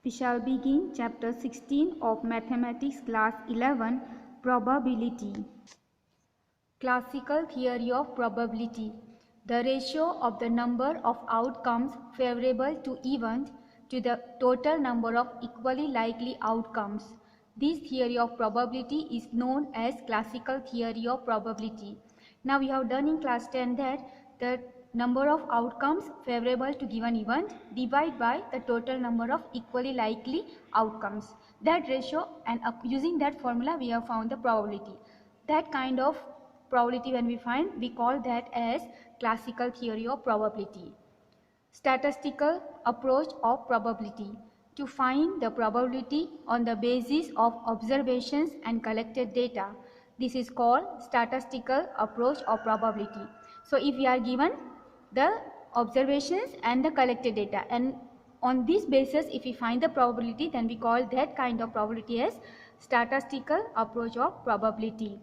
We shall begin chapter 16 of Mathematics class 11, Probability. Classical theory of probability. The ratio of the number of outcomes favorable to event to the total number of equally likely outcomes. This theory of probability is known as classical theory of probability. Now we have done in class 10 that the number of outcomes favorable to given event divided by the total number of equally likely outcomes. That ratio, and using that formula we have found the probability. That kind of probability when we find, we call that as classical theory of probability. Statistical approach of probability. To find the probability on the basis of observations and collected data. This is called statistical approach of probability. So if we are given the observations and the collected data, and on this basis if we find the probability, then we call that kind of probability as statistical approach of probability.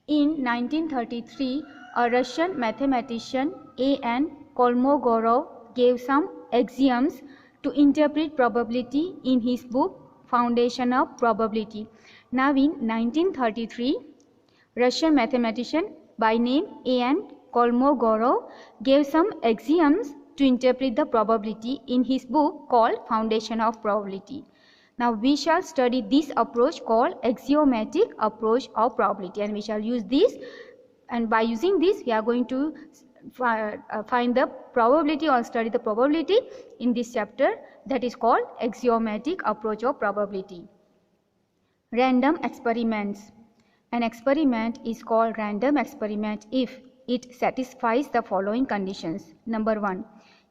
In 1933, a Russian mathematician A.N. Kolmogorov gave some axioms to interpret probability in his book Foundation of Probability. Now in 1933, Russian mathematician by name A.N. Kolmogorov gave some axioms to interpret the probability in his book called Foundation of Probability. Now we shall study this approach called axiomatic approach of probability, and we shall use this, and by using this we are going to find the probability or study the probability in this chapter, that is called axiomatic approach of probability. Random experiments. An experiment is called random experiment if it satisfies the following conditions. Number 1,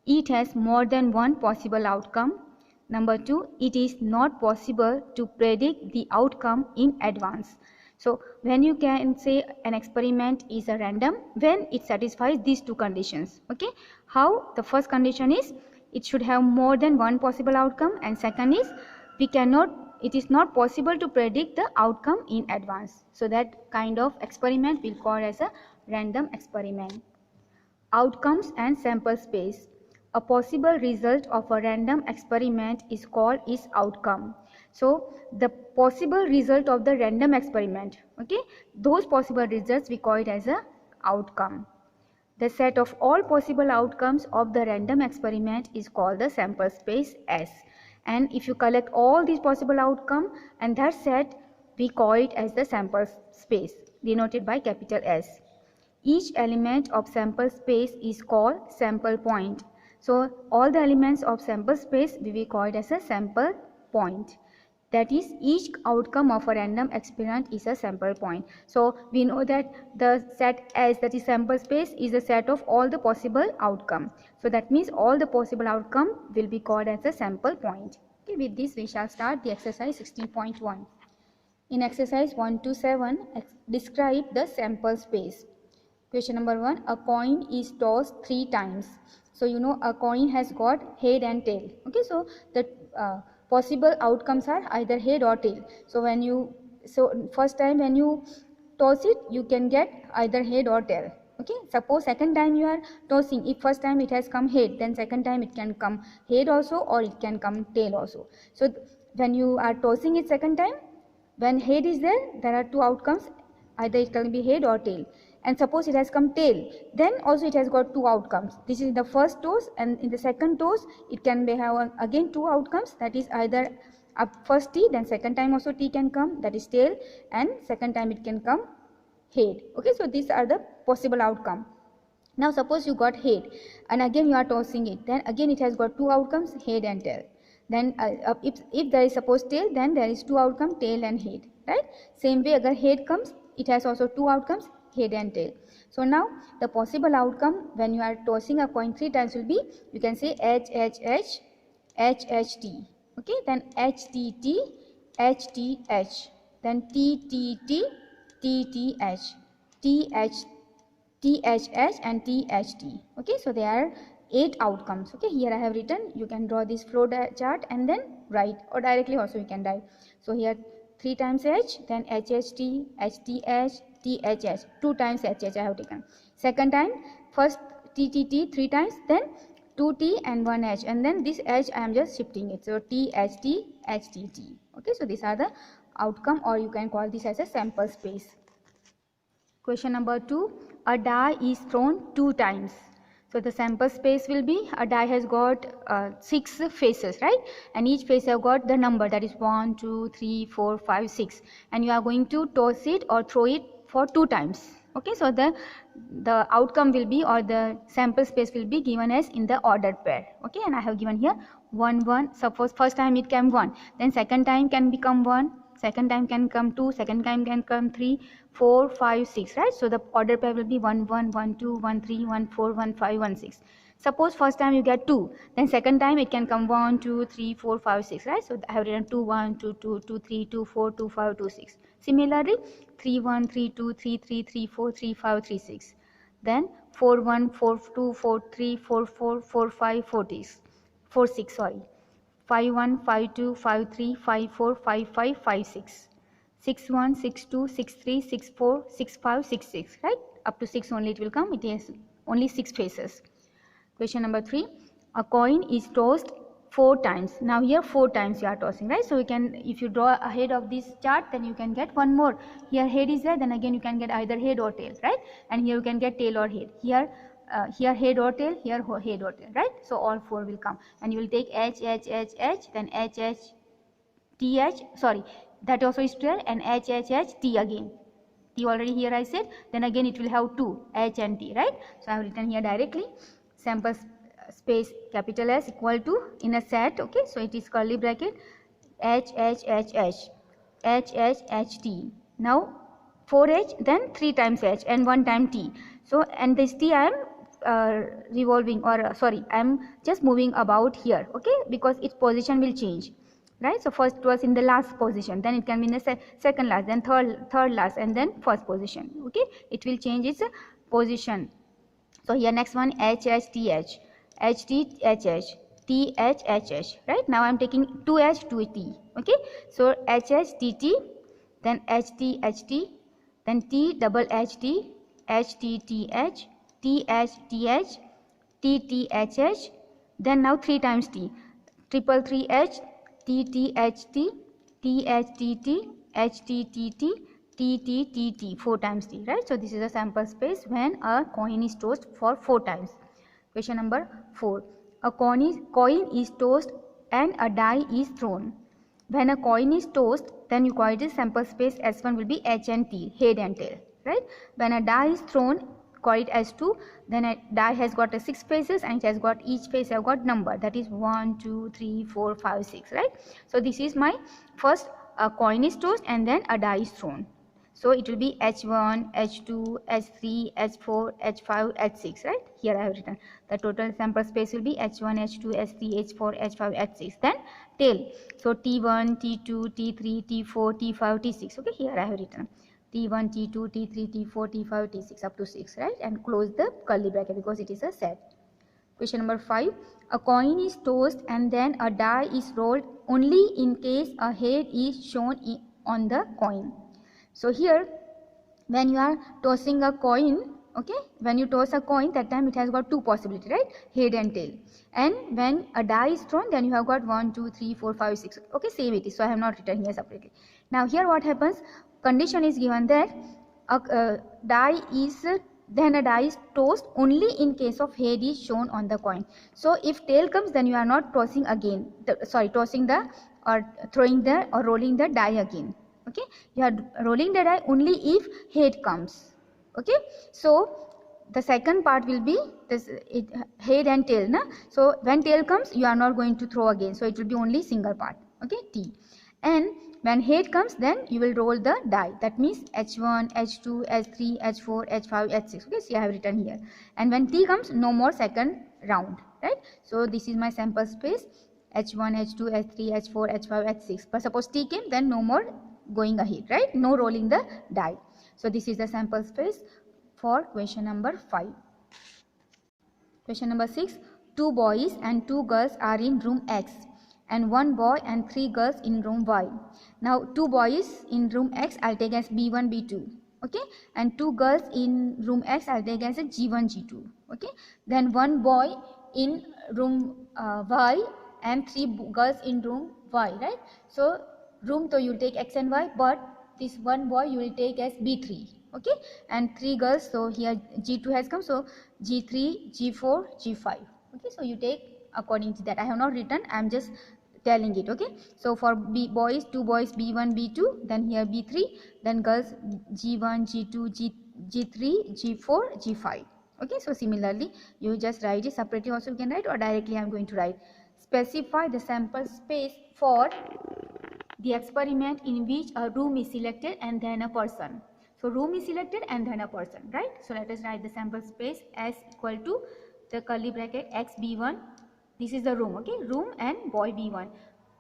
it has more than one possible outcome. Number 2, it is not possible to predict the outcome in advance. So when you can say an experiment is a random, when it satisfies these two conditions. Okay, how? The first condition is it should have more than one possible outcome, and second is it is not possible to predict the outcome in advance. So that kind of experiment we'll call as a random experiment. Outcomes and sample space. A possible result of a random experiment is called its outcome. So the possible result of the random experiment, okay, those possible results we call it as a outcome. The set of all possible outcomes of the random experiment is called the sample space S. And if you collect all these possible outcomes and that set, we call it as the sample space, denoted by capital S. Each element of sample space is called sample point. So all the elements of sample space we will call it as a sample point. That is, each outcome of a random experiment is a sample point. So we know that the set S, that is sample space, is a set of all the possible outcome. So that means all the possible outcome will be called as a sample point. Okay, with this we shall start the exercise 16.1. In exercise 1 to 7, describe the sample space. Question number 1, a coin is tossed 3 times. So you know a coin has got head and tail. Okay, so the possible outcomes are either head or tail. So first time when you toss it, you can get either head or tail. Okay, suppose second time you are tossing, if first time it has come head, then second time it can come head also, or it can come tail also. So when you are tossing it second time, when head is there are 2 outcomes, either it can be head or tail. And suppose it has come tail, then also it has got 2 outcomes. This is the first toss, and in the second toss it can have again 2 outcomes, that is either first T, then second time also T can come, that is tail, and second time it can come head. Okay, so these are the possible outcome. Now suppose you got head and again you are tossing it, then again it has got 2 outcomes, head and tail. Then if there is suppose tail, then there is 2 outcomes, tail and head, right? Same way agar head comes, it has also 2 outcomes, head and tail. So now the possible outcome when you are tossing a coin 3 times will be, you can say H H H H H T. Okay, then H T T H T H, then T T T T T H, T H T H H and T H T. Okay, so there are 8 outcomes. Okay, here I have written, you can draw this flow chart and then write, or directly also you can write. So here 3 times H, then H H T, H T H, T H H, 2 times H H I have taken. Second time, first T T T 3 times, then 2T and 1H, and then this H I am just shifting it. So THT, HTT. Okay, so these are the outcome, or you can call this as a sample space. Question number 2. A die is thrown 2 times. So the sample space will be, a die has got 6 faces, right? And each face have got the number, that is 1, 2, 3, 4, 5, 6. And you are going to toss it or throw it for 2 times. Okay, so the outcome will be, or the sample space will be given as in the ordered pair. Okay, and I have given here 1, 1. Suppose first time it came 1, then second time can become 1, second time can come 2, second time can come 3, 4, 5, 6, right? So the order pair will be 1, 1, 1, 2, 1, 3, 1, 4, 1, 5, 1, 6. Suppose first time you get 2, then second time it can come 1, 2, 3, 4, 5, 6, right? So I have written 2, 1, 2, 2, 2, 3, 2, 4, 2, 5, 2, 6. Similarly, 3, 1, 3, 2, 3, 3, 3, 4, 3, 5, 3, 6. Then 4, 1, 4, 2, 4, 3, 4, 4, 4, 5, 4, 6, sorry. 5, 1, 5, 2, 5, 3, 5, 4, 5, 5, 5, 6. 6, 1, 6, 2, 6, 3, 6, 4, 6, 5, 6, 6, right? Up to 6 only it will come. It has only 6 faces. Question number 3. A coin is tossed 4 times. Now here 4 times you are tossing, right? So you can, if you draw ahead of this chart, then you can get one more. Here head is there, then again you can get either head or tail, right? And here you can get tail or head. Here head or tail, here head or tail, right? So all 4 will come, and you will take H, H, H, H, then H, H, T, H, sorry, that also is tail, and H, H, H, T again. T already here I said, then again it will have 2, H and T, right? So I have written here directly, sample space capital S equal to, in a set, okay, so it is curly bracket, H, H, H, H, H, H, H, T. Now 4H, then 3 times H and 1 time T. So, and this T I am revolving, or sorry, I am just moving about here, okay, because its position will change, right? So first it was in the last position, then it can be in the second last, then third last, and then first position, okay, it will change its position. So here next one, H, H, T, H, H, T, H, H, T, H, H, H, right? Now I am taking 2H, 2T, okay, so H, H, T, T, then H, T, H, T, then T, double H, T, H, T, T, H, T, H, T, H, T, T, H, H, then now 3 times T, triple 3 H, T, T, H, T, T, H, T, T, H, T, T, T, T, T, T, T, 4 times T, right? So this is a sample space when a coin is tossed for 4 times. Question number 4. A coin is tossed and a die is thrown. When a coin is tossed, then you call it sample space S1 will be H and T, head and tail, right? When a die is thrown, call it S2, then a die has got 6 faces, and it has got, each face have got number, that is 1, 2, 3, 4, 5, 6, right? So this is my first, a coin is tossed and then a die is thrown. So it will be H1, H2, H3, H4, H5, H6, right? Here I have written. The total sample space will be H1, H2, H3, H4, H5, H6. Then tail. So T1, T2, T3, T4, T5, T6. Okay, here I have written. T1, T2, T3, T4, T5, T6 up to 6, right? And close the curly bracket because it is a set. Question number 5. A coin is tossed and then a die is rolled only in case a head is shown on the coin. So here, when you are tossing a coin, okay, when you toss a coin, that time it has got 2 possibilities, right? Head and tail. And when a die is thrown, then you have got 1, 2, 3, 4, 5, 6. Okay, same it is. So I have not written here separately. Now here what happens? Condition is given that a die is tossed only in case of head is shown on the coin. So if tail comes, then you are not tossing again. Tossing the, or throwing the, or rolling the die again. Okay, you are rolling the die only if head comes. Okay, so the second part will be this, head and tail, na? So when tail comes, you are not going to throw again, so it will be only single part. Okay, T. And when head comes, then you will roll the die, that means H1, H2, H3, H4, H5, H6. Okay, see I have written here. And when T comes, no more second round, right? So this is my sample space, H1, H2, H3, H4, H5, H6. But suppose T came, then no more going ahead, right? No rolling the die. So this is the sample space for question number 5. Question number 6. 2 boys and 2 girls are in room X and 1 boy and 3 girls in room Y. Now 2 boys in room X I'll take as B1, B2. Okay, and 2 girls in room X I'll take as a G1, G2. Okay, then 1 boy in room Y and 3 girls in room Y, right? So room, so you will take X and Y, but this one boy you will take as B3, okay, and 3 girls, so here G2 has come, so G3, G4, G5, okay. So you take according to that. I have not written, I am just telling it, okay. So for boys, 2 boys B1, B2, then here B3, then girls G1, G2, G3, G4, G5, okay. So similarly you just write it separately, also you can write, or directly I am going to write. Specify the sample space for the experiment in which a room is selected and then a person. So room is selected and then a person, right? So let us write the sample space as equal to the curly bracket x b1, this is the room, okay, room and boy b1,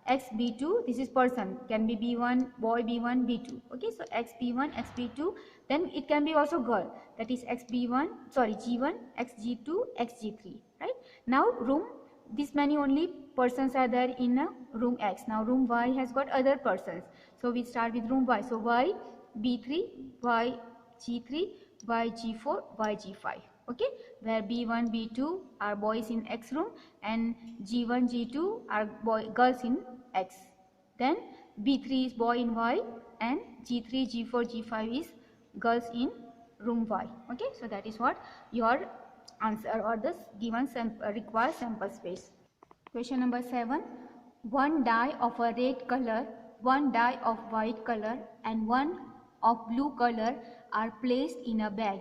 x b2, this is person, can be b1 boy b1 b2, okay. So x b1 x b2, then it can be also girl, that is x b1, sorry g1 x g2 x g3, right? Now room, this many only persons are there in a room X. Now room Y has got other persons, so we start with room Y. So Y B3, Y G3, Y G4, Y G5, okay, where B1 B2 are boys in X room and G1 G2 are girls in X. Then B3 is boy in Y and G3 G4 G5 is girls in room Y, okay. So that is what your answer or this given required sample space. Question number 7. One die of a red color, one die of white color and one of blue color are placed in a bag.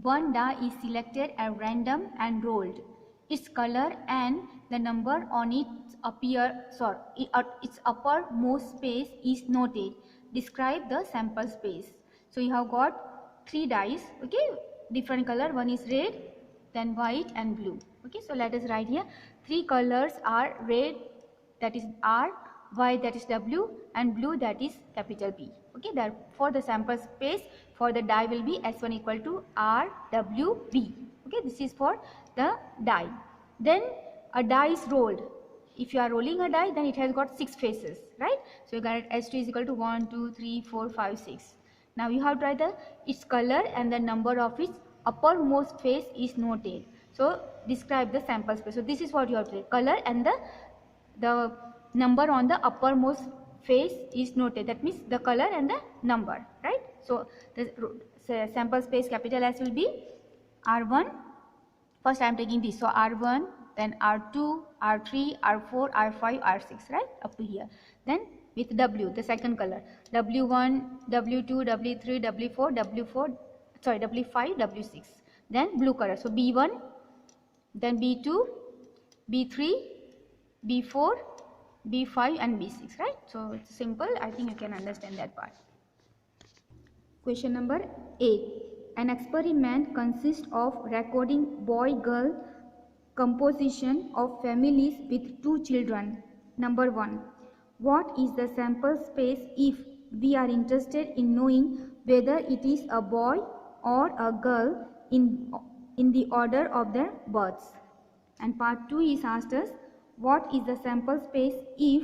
One die is selected at random and rolled. Its color and the number on its uppermost space is noted. Describe the sample space. So you have got 3 dice, okay, different color, one is red, then white and blue, okay. So let us write here 3 colors are red, that is R, white, that is W, and blue, that is capital B, okay. Therefore the sample space for the die will be S1 equal to R W B, okay. This is for the die. Then a die is rolled. If you are rolling a die, then it has got 6 faces, right? So you got S2 is equal to 1 2 3 4 5 6. Now you have to write its color and the number of its uppermost face is noted. So describe the sample space. So this is what you have to write. Color and the number on the uppermost face is noted. That means the color and the number, right? So the sample space capital S will be R1. First I am taking this. So R1, then R2, R3, R4, R5, R6, right? Up to here. Then with W, the second color. W1, W2, W3, W4, W5, W6. Then blue color. So B1, then B2, B3, B4, B5 and B6, right? So it's simple. I think you can understand that part. Question number 8. An experiment consists of recording boy-girl composition of families with 2 children. Number 1. What is the sample space if we are interested in knowing whether it is a boy or a girl in the order of their births? And part 2 is asked us, what is the sample space if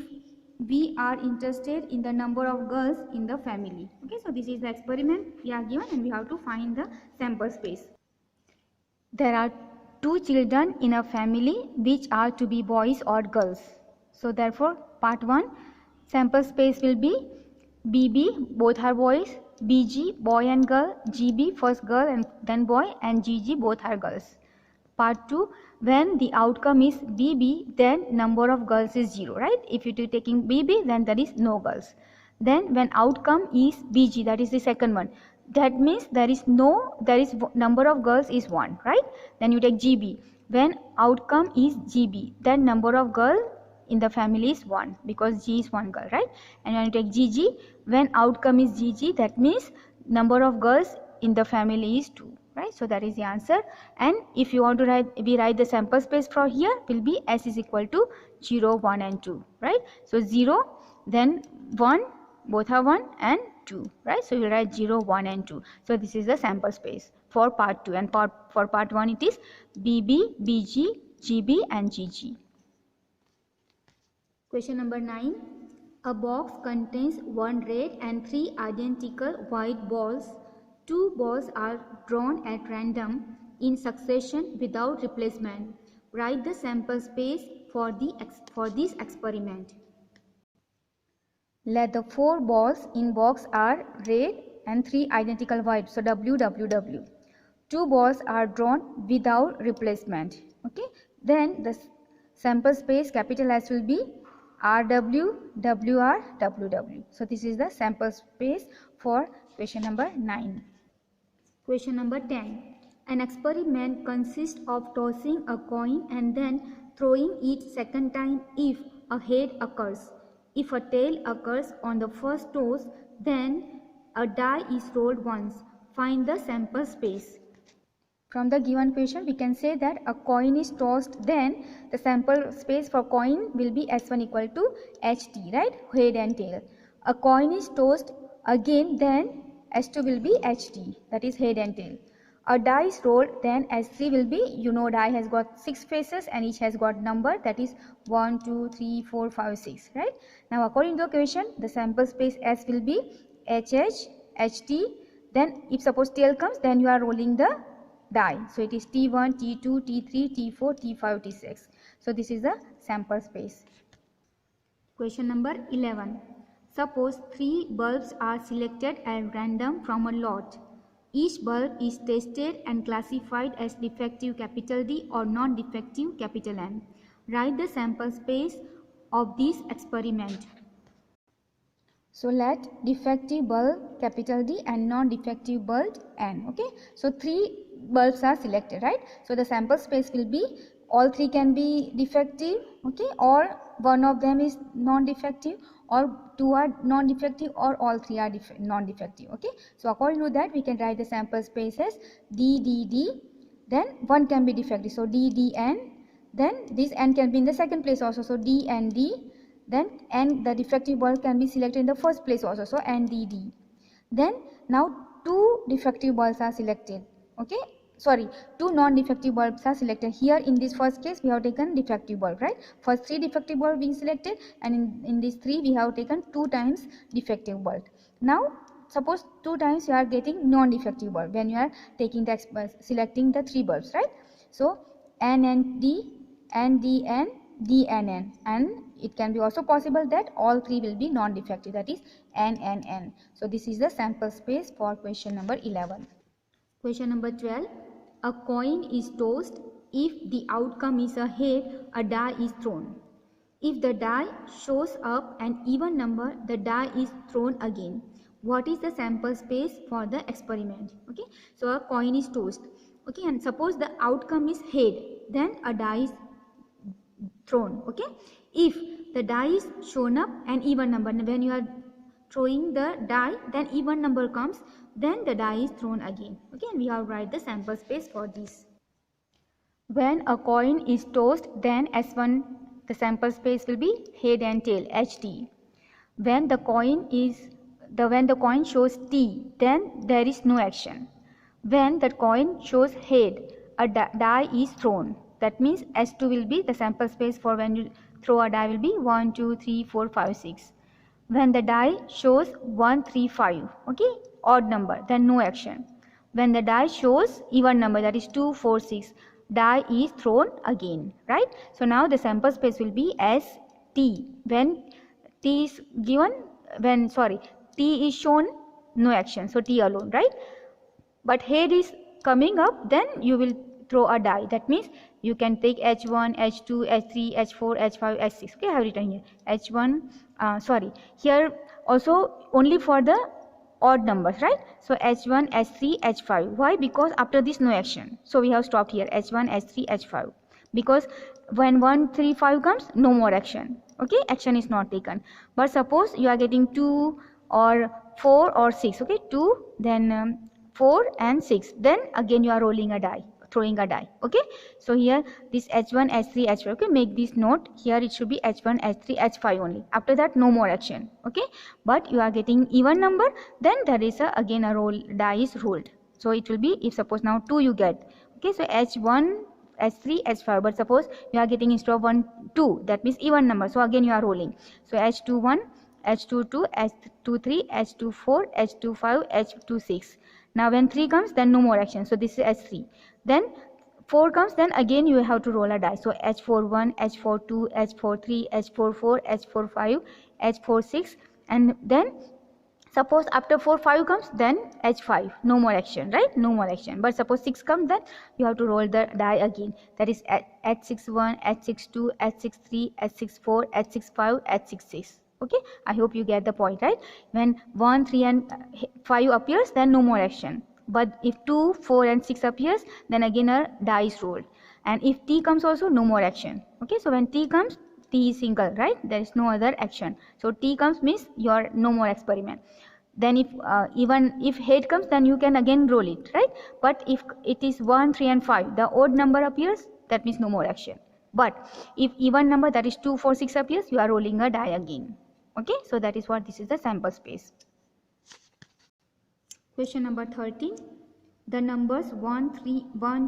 we are interested in the number of girls in the family? Okay, so this is the experiment we are given and we have to find the sample space. There are 2 children in a family which are to be boys or girls. So therefore part 1 sample space will be BB, both are boys, BG, boy and girl, GB, first girl and then boy, and GG, both are girls. Part 2, when the outcome is BB, then number of girls is 0, right? If you are taking BB, then there is no girls. Then when outcome is BG, that is the second one, that means there is number of girls is 1, right? Then you take GB. When outcome is GB, then number of girl in the family is 1 because G is 1 girl, right? And when you take GG, when outcome is GG, that means number of girls in the family is 2, right? So that is the answer. And if you want to write the sample space for here will be S is equal to 0, 1 and 2, right? So 0, then 1, both are 1 and 2, right? So you write 0, 1 and 2. So this is the sample space for part 2, and for part 1 it is BB, BG, GB and GG. Question number 9. A box contains 1 red and 3 identical white balls. 2 balls are drawn at random in succession without replacement. Write the sample space for this experiment. Let the 4 balls in box are red and 3 identical white. So WWW. 2 balls are drawn without replacement. Okay. Then the sample space capital S will be RW, WR, WW. So this is the sample space for question number 9. Question number 10. An experiment consists of tossing a coin and then throwing it second time if a head occurs. If a tail occurs on the first toss, then a die is rolled once. Find the sample space. From the given question, we can say that a coin is tossed, then the sample space for coin will be S1 equal to HT, right? Head and tail. A coin is tossed again, then S2 will be HT, that is head and tail. A die is rolled, then S3 will be, die has got 6 faces and each has got number, that is 1, 2, 3, 4, 5, 6, right? Now according to the question, the sample space S will be HH, HT, then if suppose tail comes, then you are rolling the die. So it is T1, T2, T3, T4, T5, T6. So this is the sample space. Question number 11. Suppose 3 bulbs are selected at random from a lot. Each bulb is tested and classified as defective capital D or non-defective capital N. Write the sample space of this experiment. So let defective bulb capital D and non-defective bulb N. Okay. So 3 bulbs are selected, right? So the sample space will be all 3 can be defective, okay, or one of them is non-defective, or 2 are non-defective, or all 3 are non-defective. Okay. So according to that, we can write the sample space as D, D, D. Then 1 can be defective. So D, D, N. Then this N can be in the second place also. So D and D. Then N, the defective bulb can be selected in the first place also. So N, D, D. Then now 2 defective bulbs are selected. Okay. Sorry, 2 non-defective bulbs are selected. Here in this first case, we have taken defective bulb, right? First 3 defective bulb being selected, and in this 3 we have taken 2 times defective bulb. Now suppose 2 times you are getting non-defective bulb when you are taking the selecting the 3 bulbs, right? So N and D, N, D, N, D and N, and it can be also possible that all 3 will be non-defective, that is N and N. So this is the sample space for question number 11. Question number 12. A coin is tossed. If the outcome is a head, a die is thrown. If the die shows up an even number, the die is thrown again. What is the sample space for the experiment? Okay, so a coin is tossed. Okay, and suppose the outcome is head, then a die is thrown. Okay, if the die is shown up an even number, when you are throwing the die, then even number comes, then the die is thrown again. Okay, and we have write the sample space for this. When a coin is tossed, then S1, the sample space will be head and tail, HT. When the coin shows T, then there is no action. When the coin shows head, a die is thrown. That means S2 will be the sample space for when you throw a die will be 1, 2, 3, 4, 5, 6. When the die shows 1, 3, 5, okay, odd number, then no action. When the die shows even number, that is 2, 4, 6, die is thrown again, right? So now the sample space will be as T. When T is given, T is shown, no action, so T alone, right? But head is coming up, then you will throw a die. That means you can take H1, H2, H3, H4, H5, H6. Okay, I have written here H1. Here also only for the odd numbers, right? So H1, H3, H5. Why? Because after this no action. So we have stopped here H1, H3, H5. Because when 1, 3, 5 comes, no more action. Okay, action is not taken. But suppose you are getting 2 or 4 or 6. Okay, 2, then 4 and 6. Then again you are rolling a die, throwing a die. Okay, so here this H1, H3, H5. Okay, make this note. Here it should be H1, H3, H5 only. After that no more action. Okay, but you are getting even number, then there is again a roll, die is rolled. So it will be, if suppose now 2 you get. Okay, so H1, H3, H5. But suppose you are getting instead of 1, 2. That means even number. So again you are rolling. So H21, H22, H23, H24, H25, H26. Now when 3 comes, then no more action. So this is H3. Then 4 comes, then again you have to roll a die. So H41, H42, H43, H44, H45, H46, and then suppose after 4 5 comes, then H5, no more action, right? No more action. But suppose 6 comes, then you have to roll the die again. That is H61, H62, H63, H64, H65, H66. Okay, I hope you get the point, right? When 1 3 and 5 appears, then no more action. But if 2 4 and 6 appears, then again a die is rolled. And if T comes also, no more action. Okay, so when T comes, T is single, right? There is no other action. So T comes means your no more experiment. Then if even if head comes, then you can again roll it, right? But if it is 1 3 and 5, the odd number appears, that means no more action. But if even number, that is 2 4 6 appears, you are rolling a die again. Okay, so that is what this is the sample space. Question number 13. The numbers 1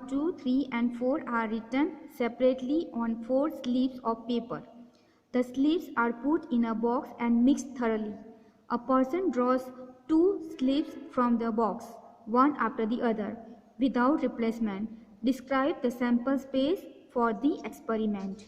2 3 and 4 are written separately on 4 slips of paper. The slips are put in a box and mixed thoroughly. A person draws 2 slips from the box, one after the other, without replacement. Describe the sample space for the experiment.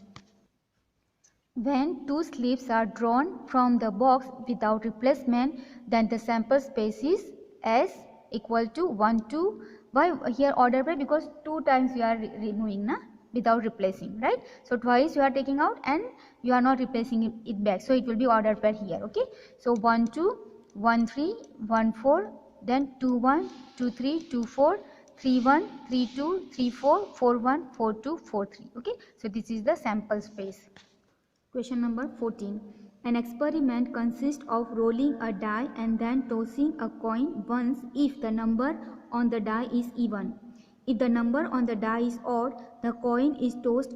When 2 slips are drawn from the box without replacement, then the sample space is S equal to 1 2. Why here order by? Because 2 times you are removing, na? Without replacing, right? So twice you are taking out and you are not replacing it back, so it will be ordered pair here. Okay, so 1 2 1 3 1 4, then 2 1 2 3 2 4 3 1 3 2 3 4 4 1 4 2 4 3. Okay, so this is the sample space. Question number 14. An experiment consists of rolling a die and then tossing a coin once if the number on the die is even. If the number on the die is odd, the coin is tossed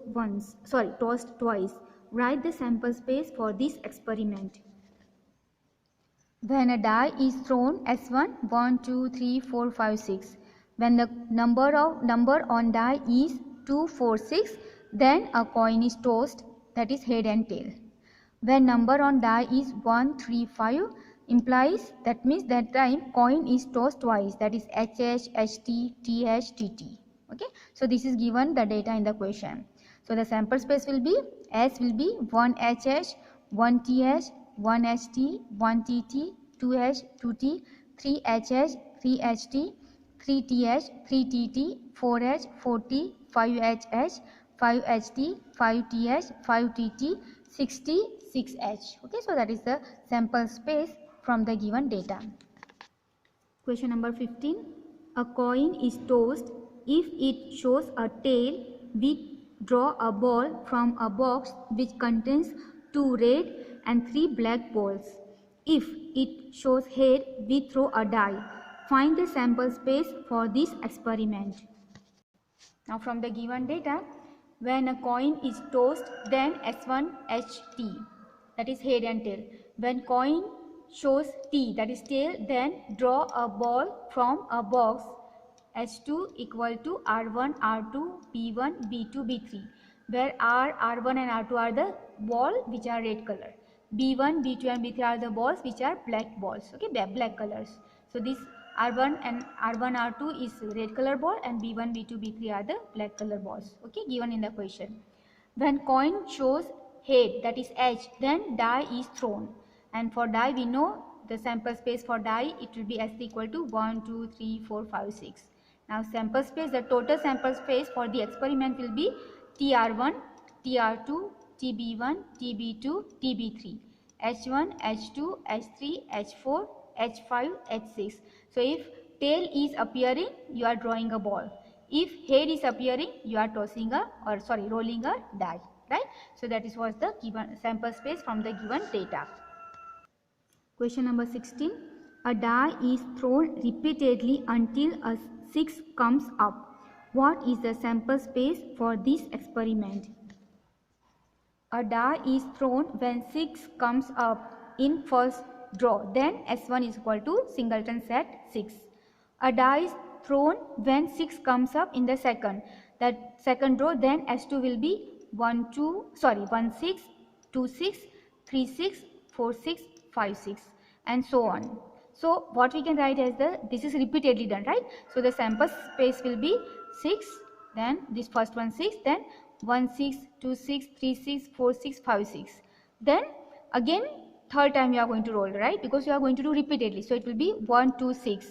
twice. Write the sample space for this experiment. When a die is thrown S1, 1, 2, 3, 4, 5, 6. When the number on die is 2, 4, 6, then a coin is tossed, that is head and tail. When number on die is 1, 3, 5, implies, that means that time coin is tossed twice, that is HH, HT, TH, TT. Okay, so this is given the data in the question. So the sample space will be, S will be 1 HH, 1 TH, 1 HT, 1 TT, 2H, 2T, 3 HH, 3 HT, 3 TH, 3 TT, 4H, 4T, 5 HH, 5 HT, 5 TH, 5 TT, 6T, 6H. Okay, so that is the sample space from the given data. Question number 15. A coin is tossed. If it shows a tail, we draw a ball from a box which contains 2 red and 3 black balls. If it shows head, we throw a die. Find the sample space for this experiment. Now from the given data, when a coin is tossed, then S1 HT, that is head and tail. When coin shows T, that is tail, then draw a ball from a box H2 equal to R1, R2, B1, B2, B3, where R1 and R2 are the ball which are red color. B1, B2 and B3 are the balls which are black balls, okay, black colors. So this R1 and R1, R2 is red color ball and B1, B2, B3 are the black color balls, okay, given in the question. When coin shows head, that is H, then die is thrown. And for die we know the sample space for die, it will be S equal to 1, 2, 3, 4, 5, 6. Now sample space, the total sample space for the experiment will be TR1, TR2, TB1, TB2, TB3, H1, H2, H3, H4, H5, H6. So if tail is appearing, you are drawing a ball. If head is appearing, you are rolling a die, right? So that is was the given sample space from the given data. Question number 16. A die is thrown repeatedly until a 6 comes up. What is the sample space for this experiment? A die is thrown when 6 comes up in first draw, then S1 is equal to singleton set 6. A die is thrown when 6 comes up in the second, that second draw, then S2 will be 1 6, 2 6, 3 6, 4 6, 5 6 and so on. So what we can write as this is repeatedly done, right? So the sample space will be 6, then this first one 6, then 1 6 2 6 3 6 4 6 5 6, then again third time you are going to roll, right, because you are going to do repeatedly. So it will be 1 2 6,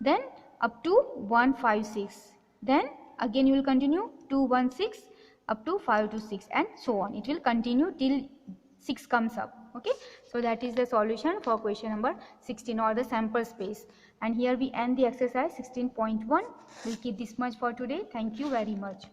then up to 1 5 6, then again you will continue 2 1 6 up to 5 to 6, and so on. It will continue till 6 comes up. Okay, so that is the solution for question number 16, or the sample space. And here we end the exercise 16.1. We'll keep this much for today. Thank you very much.